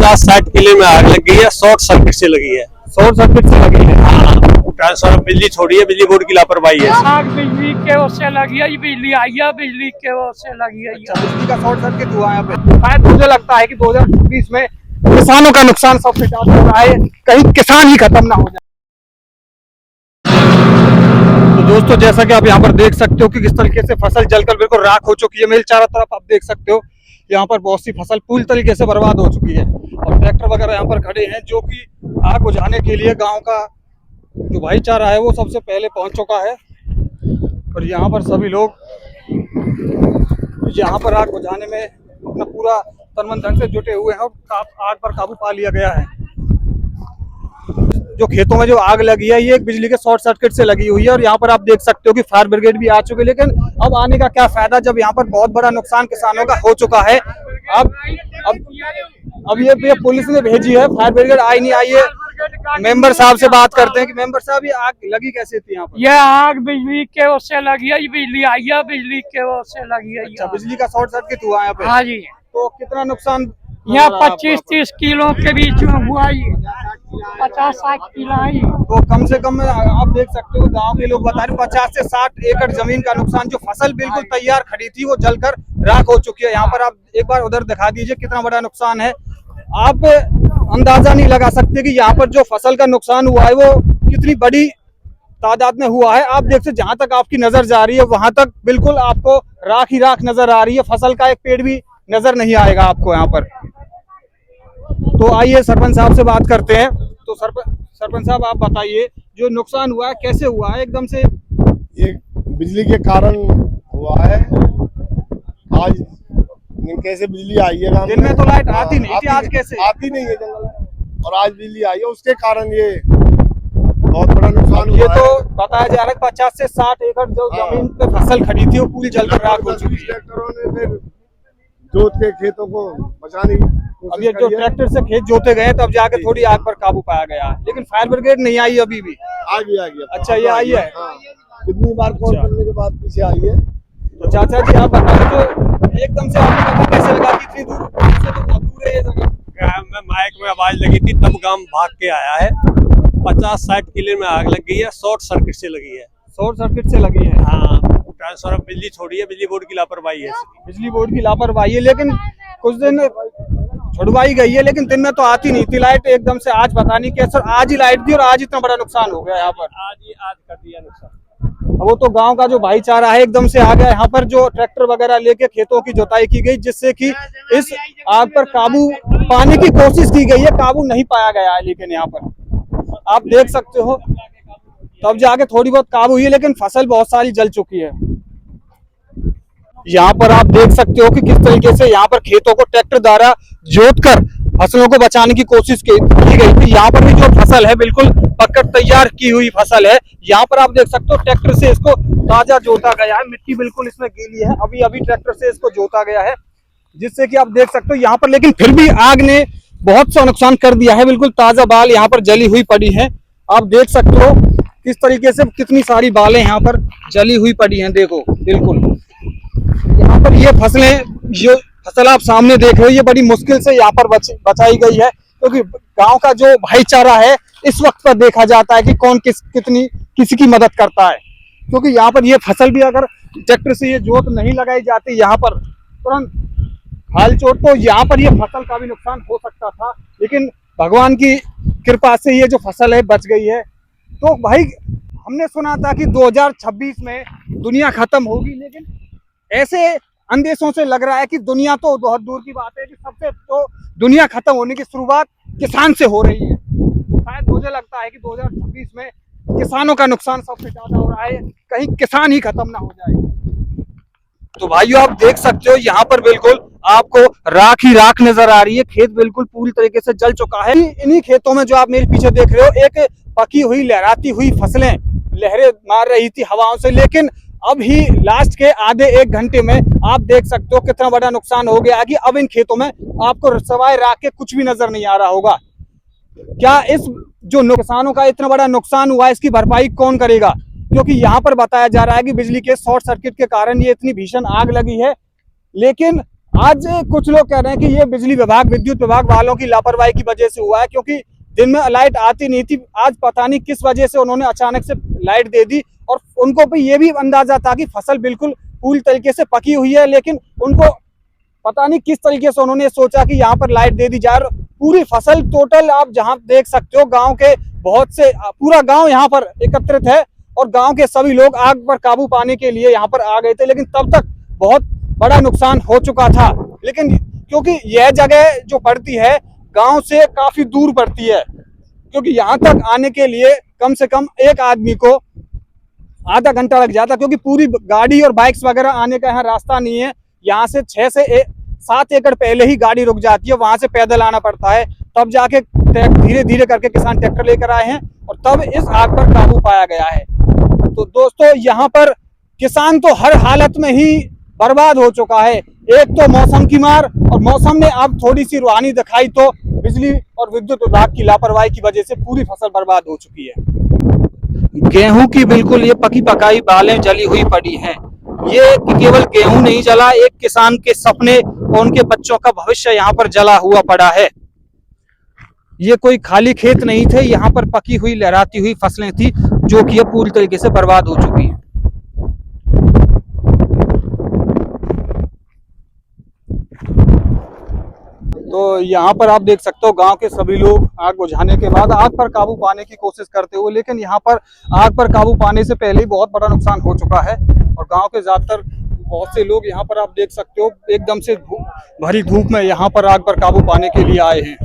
50-60 किले में आग लग गई है, शॉर्ट सर्किट से लगी है। शॉर्ट सर्किट से लगी है। ट्रांसफार्मर बिजली छोड़ी है, बिजली बोर्ड की लापरवाही है। आग बिजली के उससे लगी है, बिजली आई है, बिजली के उससे लगी है। अच्छा, बिजली का शॉर्ट सर्किट हुआ है यहाँ पे। शायद मुझे लगता है कि 2026 में किसानों का नुकसान सबसे ज्यादा हो रहा है, कहीं किसान ही खत्म ना हो जाए। तो दोस्तों, जैसा कि आप यहाँ पर देख सकते हो कि किस तरीके से फसल जलकर बिल्कुल राख हो चुकी है। मेरे चारों तरफ आप देख सकते हो यहाँ पर बहुत सी फसल पूरी तरीके से बर्बाद हो चुकी है और ट्रैक्टर वगैरह यहाँ पर खड़े हैं जो कि आग बुझाने के लिए गांव का जो भाईचारा है वो सबसे पहले पहुंच चुका है और यहाँ पर सभी लोग यहाँ पर आग बुझाने में अपना पूरा तन मन धन से जुटे हुए हैं और आग पर काबू पा लिया गया है। जो खेतों में जो आग लगी है ये एक बिजली के शॉर्ट सर्किट से लगी हुई है और यहाँ पर आप देख सकते हो कि फायर ब्रिगेड भी आ चुकी है, लेकिन अब आने का क्या फायदा जब यहाँ पर बहुत बड़ा नुकसान किसानों का हो चुका है। अब ये पुलिस ने भेजी है, फायर ब्रिगेड आई नहीं आई है। मेंबर साहब से बात करते हैं कि मेंबर साहब ये आग लगी कैसे थी यहाँ पर? ये आग बिजली के उससे लगी है, बिजली आई है, बिजली के उससे लगी है। अच्छा, बिजली का शॉर्ट सर्किट हुआ है यहाँ पे? हाँ जी। तो कितना नुकसान? यहाँ 25-30 किलो के बीच में हुआ, 50-60 किलो है। तो कम से कम आप देख सकते हो गांव के लोग बता रहे 50 से 60 एकड़ जमीन का नुकसान। जो फसल बिल्कुल तैयार खड़ी थी वो जलकर राख हो चुकी है। यहाँ पर आप एक बार उधर दिखा दीजिए कितना बड़ा नुकसान है। आप अंदाजा नहीं लगा सकते कि यहाँ पर जो फसल का नुकसान हुआ है वो कितनी बड़ी तादाद में हुआ है। आप देख सकते जहां तक आपकी नजर जा रही है वहां तक बिल्कुल आपको राख ही राख नजर आ रही है, फसल का एक पेड़ भी नजर नहीं आएगा आपको यहाँ पर। तो आइए सरपंच साहब से बात करते हैं। तो सरपंच साहब आप बताइए जो नुकसान हुआ है कैसे हुआ है? एकदम से ये बिजली के कारण हुआ है। आज कैसे बिजली आई है? दिन में तो लाइट आती नहीं थी, आज कैसे आती नहीं है जंगल और आज बिजली आई है, उसके कारण ये बहुत बड़ा नुकसान हुआ। ये तो बताया जा रहा है 50 से 60 एकड़ जो जमीन पे फसल खड़ी थी वो पूरी जलकर राख हो चुकी है। ट्रैक्टरों ने फिर जोत के खेतों को बचाने की अब ये जो ट्रैक्टर से खेत जोते गए तब जाके थोड़ी आग पर काबू पाया गया है, लेकिन फायर ब्रिगेड नहीं आई अभी भी। आ गया। अच्छा, ये आई है। कितनी बार कॉल करने के बाद पीछे आई है। तो चाचा जी आप बताओ तो एकदम से आपको पता कैसे लगा कि इतनी दूर से तो बहुत दूर है ये जगह? मैं माइक में आवाज लगी थी तब गांव भाग के आया है। 50-60 किले में आग लग गई है, शॉर्ट सर्किट से लगी है। शॉर्ट सर्किट से लगी है। हाँ, ट्रांसफार्मर बिजली छोड़ी है, बिजली बोर्ड की लापरवाही है। बिजली बोर्ड की लापरवाही है, लेकिन कुछ दिन छुड़वाई गई है लेकिन दिन में तो आती नहीं थी लाइट। एकदम से आज पता नहीं कैसे आज ही लाइट दी और आज इतना बड़ा नुकसान हो गया यहाँ पर। आज कर दिया नुकसान। वो तो गांव का जो भाईचारा है एकदम से आ गया यहाँ पर। जो ट्रैक्टर वगैरह लेके खेतों की जुताई की गई जिससे कि इस आग पर काबू पाने की कोशिश की गई है, काबू नहीं पाया गया है। लेकिन यहाँ पर आप देख सकते हो तब जाके थोड़ी बहुत काबू हुई है, लेकिन फसल बहुत सारी जल चुकी है। यहाँ पर आप देख सकते हो कि किस तरीके से यहाँ पर खेतों को ट्रैक्टर द्वारा जोतकर फसलों को बचाने की कोशिश की गई थी। यहाँ पर भी जो फसल है बिल्कुल पककर तैयार की हुई फसल है। यहाँ पर आप देख सकते हो ट्रैक्टर से इसको ताजा जोता गया है, मिट्टी बिल्कुल इसमें गीली है, अभी ट्रैक्टर से इसको जोता गया है जिससे कि आप देख सकते हो यहाँ पर। लेकिन फिर भी आग ने बहुत सा नुकसान कर दिया है। बिल्कुल ताजा बाल यहाँ पर जली हुई पड़ी है। आप देख सकते हो किस तरीके से कितनी सारी बालें यहाँ पर जली हुई पड़ी हैं। देखो बिल्कुल यहाँ पर ये फसलें, जो फसल आप सामने देख रहे हो ये बड़ी मुश्किल से यहाँ पर बचाई गई है, क्योंकि गांव का जो भाईचारा है इस वक्त पर देखा जाता है कि कौन किसी की मदद करता है। क्योंकि यहाँ पर ये फसल भी अगर ट्रैक्टर से ये जोत नहीं लगाई जाती यहाँ पर तुरंत हाल चोट तो यहाँ पर ये फसल का भी नुकसान हो सकता था, लेकिन भगवान की कृपा से ये जो फसल है बच गई है। तो भाई हमने सुना था कि 2026 में दुनिया खत्म होगी, लेकिन ऐसे अंदेशों से लग रहा है कि दुनिया तो बहुत दूर की बात है कि सबसे तो दुनिया खत्म होने की शुरुआत किसान से हो रही है। शायद मुझे लगता है कि 2026 में किसानों का नुकसान सबसे ज्यादा हो रहा है, कहीं किसान ही खत्म ना हो जाए। तो भाइयों आप देख सकते हो यहाँ पर बिल्कुल आपको राख ही राख नजर आ रही है। खेत बिल्कुल पूरी तरीके से जल चुका है। इन्हीं खेतों में जो आप मेरे पीछे देख रहे हो एक पकी हुई लहराती हुई फसलें लहरें मार रही थी हवाओं से, लेकिन अब ही लास्ट के आधे एक घंटे में आप देख सकते हो कितना बड़ा नुकसान हो गया कि अब इन खेतों में आपको सवाए राख के कुछ भी नजर नहीं आ रहा होगा। क्या इस जो किसानों का इतना बड़ा नुकसान हुआ इसकी भरपाई कौन करेगा? क्योंकि यहाँ पर बताया जा रहा है कि बिजली के शॉर्ट सर्किट के कारण ये इतनी भीषण आग लगी है, लेकिन आज कुछ लोग कह रहे हैं कि ये बिजली विभाग, विद्युत विभाग वालों की लापरवाही की वजह से हुआ है, क्योंकि दिन में लाइट आती नहीं थी। आज पता नहीं किस वजह से उन्होंने अचानक से लाइट दे दी, और उनको भी ये भी अंदाजा था कि फसल बिल्कुल पूरी तरीके से पकी हुई है, लेकिन उनको पता नहीं किस तरीके से उन्होंने सोचा कि यहाँ पर लाइट दे दी जाए। पूरी फसल टोटल आप जहाँ देख सकते हो, गांव के बहुत से, पूरा गांव यहाँ पर एकत्रित है और गांव के सभी लोग आग पर काबू पाने के लिए यहाँ पर आ गए थे, लेकिन तब तक बहुत बड़ा नुकसान हो चुका था। लेकिन क्योंकि यह जगह जो पड़ती है गांव से काफी दूर पड़ती है, क्योंकि यहाँ तक आने के लिए कम से कम एक आदमी को आधा घंटा लग जाता, क्योंकि पूरी गाड़ी और बाइक्स वगैरह आने का यहाँ रास्ता नहीं है। यहाँ से 6 से 7 एकड़ पहले ही गाड़ी रुक जाती है, वहां से पैदल आना पड़ता है, तब जाके धीरे धीरे करके किसान ट्रैक्टर लेकर आए हैं और तब इस आग पर काबू पाया गया है। तो दोस्तों, यहाँ पर किसान तो हर हालत में ही बर्बाद हो चुका है। एक तो मौसम की मार, और मौसम ने अब थोड़ी सी रूहानी दिखाई तो बिजली और विद्युत विभाग की लापरवाही की वजह से पूरी फसल बर्बाद हो चुकी है। गेहूं की बिल्कुल ये पकी पकाई बालें जली हुई पड़ी हैं। ये केवल गेहूं नहीं जला, एक किसान के सपने और उनके बच्चों का भविष्य यहाँ पर जला हुआ पड़ा है। ये कोई खाली खेत नहीं थे, यहाँ पर पकी हुई लहराती हुई फसलें थी जो कि अब पूरी तरीके से बर्बाद हो चुकी हैं। तो यहाँ पर आप देख सकते हो गांव के सभी लोग आग बुझाने के बाद आग पर काबू पाने की कोशिश करते हुए, लेकिन यहाँ पर आग पर काबू पाने से पहले ही बहुत बड़ा नुकसान हो चुका है और गांव के ज्यादातर बहुत से लोग यहाँ पर आप देख सकते हो एकदम से भरी धूप में यहाँ पर आग पर काबू पाने के लिए आए हैं।